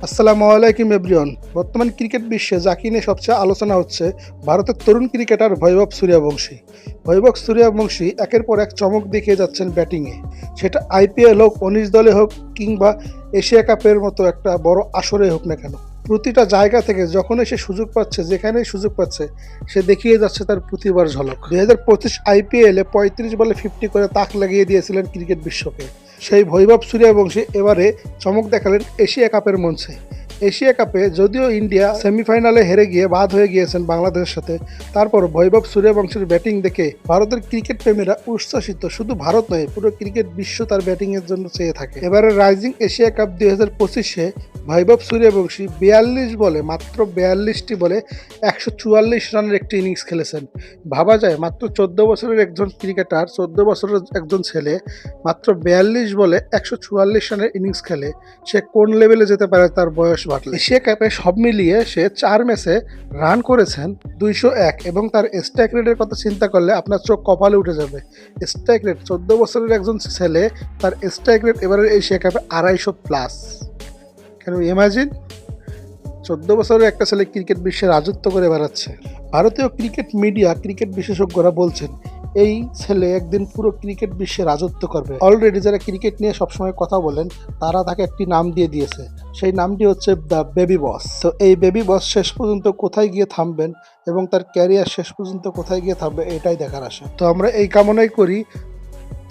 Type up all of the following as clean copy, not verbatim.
আসসালামু আলাইকুম এভরিওয়ান। বর্তমান ক্রিকেট বিশ্বে যাকে নিয়ে সবচেয়ে আলোচনা হচ্ছে ভারতের তরুণ ক্রিকেটার বৈভব সূর্যবংশী। বৈভব সূর্যবংশী একের পর এক চমক দেখিয়ে যাচ্ছেন ব্যাটিংয়ে। সেটা আইপিএল হোক, ১৯ দলে হোক কিংবা এশিয়া কাপের মতো একটা বড় আসরে হোক না কেন, প্রতিটা জায়গা থেকে যখনই সে সুযোগ পাচ্ছে, যেখানেই সুযোগ পাচ্ছে, সে দেখিয়ে যাচ্ছে তার প্রতিভার ঝলক। ২০২৫ আইপিএলে ৩৫ বলে ৫০ করে তাক লাগিয়ে দিয়েছিলেন ক্রিকেট বিশ্বকে। সেই বৈভব সূর্যবংশী এবারে চমক দেখালেন এশিয়া কাপের মঞ্চে। এশিয়া কাপে যদিও ইন্ডিয়া সেমিফাইনালে হেরে গিয়ে বাদ হয়ে গিয়েছেন বাংলাদেশের সাথে, তারপর বৈভব সূর্যবংশীর ব্যাটিং দেখে ভারতের ক্রিকেট প্রেমীরা উচ্ছ্বাসিত। শুধু ভারত নয়, পুরো ক্রিকেট বিশ্ব তার ব্যাটিংয়ের জন্য চেয়ে থাকে। এবারে রাইজিং এশিয়া কাপ ২০২৫-এ বৈভব সূর্যবংশী ৪২ বলে, মাত্র ৪২টি বলে ১৪৪ রানের একটি ইনিংস খেলেছেন। ভাবা যায়, মাত্র ১৪ বছরের একজন ক্রিকেটার, ১৪ বছরের একজন ছেলে মাত্র ৪২ বলে ১৪৪ রানের ইনিংস খেলে, সে কোন লেভেলে যেতে পারে তার বয়স বাড়লে। এশিয়া কাপে সব মিলিয়ে সে ৪ ম্যাচে রান করেছেন ২০১ এবং তার স্ট্রাইক রেটের কথা চিন্তা করলে আপনার চোখ কপালে উঠে যাবে। স্ট্রাইক রেট, ১৪ বছরের একজন ছেলে, তার স্ট্রাইক রেট এবারের এশিয়া কাপে ২৫০+। কেন ইমাজিন, ১৪ বছরের একটা ছেলে ক্রিকেট বিশ্বে রাজত্ব করে বেড়াচ্ছে। ভারতীয় ক্রিকেট মিডিয়া, ক্রিকেট বিশেষজ্ঞরা বলছেন এই ছেলে একদিন পুরো ক্রিকেট বিশ্বে রাজত্ব করবে। অলরেডি যারা ক্রিকেট নিয়ে সবসময় কথা বলেন তারা তাকে একটি নাম দিয়ে দিয়েছে, সেই নামটি হচ্ছে দ্য বেবি বস। তো এই বেবি বস শেষ পর্যন্ত কোথায় গিয়ে থামবেন এবং তার ক্যারিয়ার শেষ পর্যন্ত কোথায় গিয়ে থামবে, এটাই দেখার আশা। তো আমরা এই কামনাই করি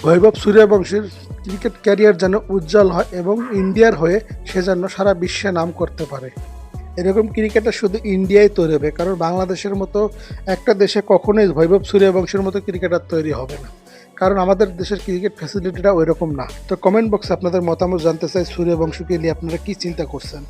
বৈভব সূর্যবংশীর ক্রিকেট ক্যারিয়ার যেন উজ্জ্বল হয় এবং ইন্ডিয়ার হয়ে সে যেন সারা বিশ্বে নাম করতে পারে। এরকম ক্রিকেটার শুধু ইন্ডিয়ায় তৈরি হবে, কারণ বাংলাদেশের মতো একটা দেশে কখনোই বৈভব সূর্যবংশীর মতো ক্রিকেটার তৈরি হবে না, কারণ আমাদের দেশের ক্রিকেট ফ্যাসিলিটিটা ওই রকম না। তো কমেন্ট বক্সে আপনাদের মতামত জানতে চাই, সূর্যবংশীকে নিয়ে আপনারা কি চিন্তা করছেন।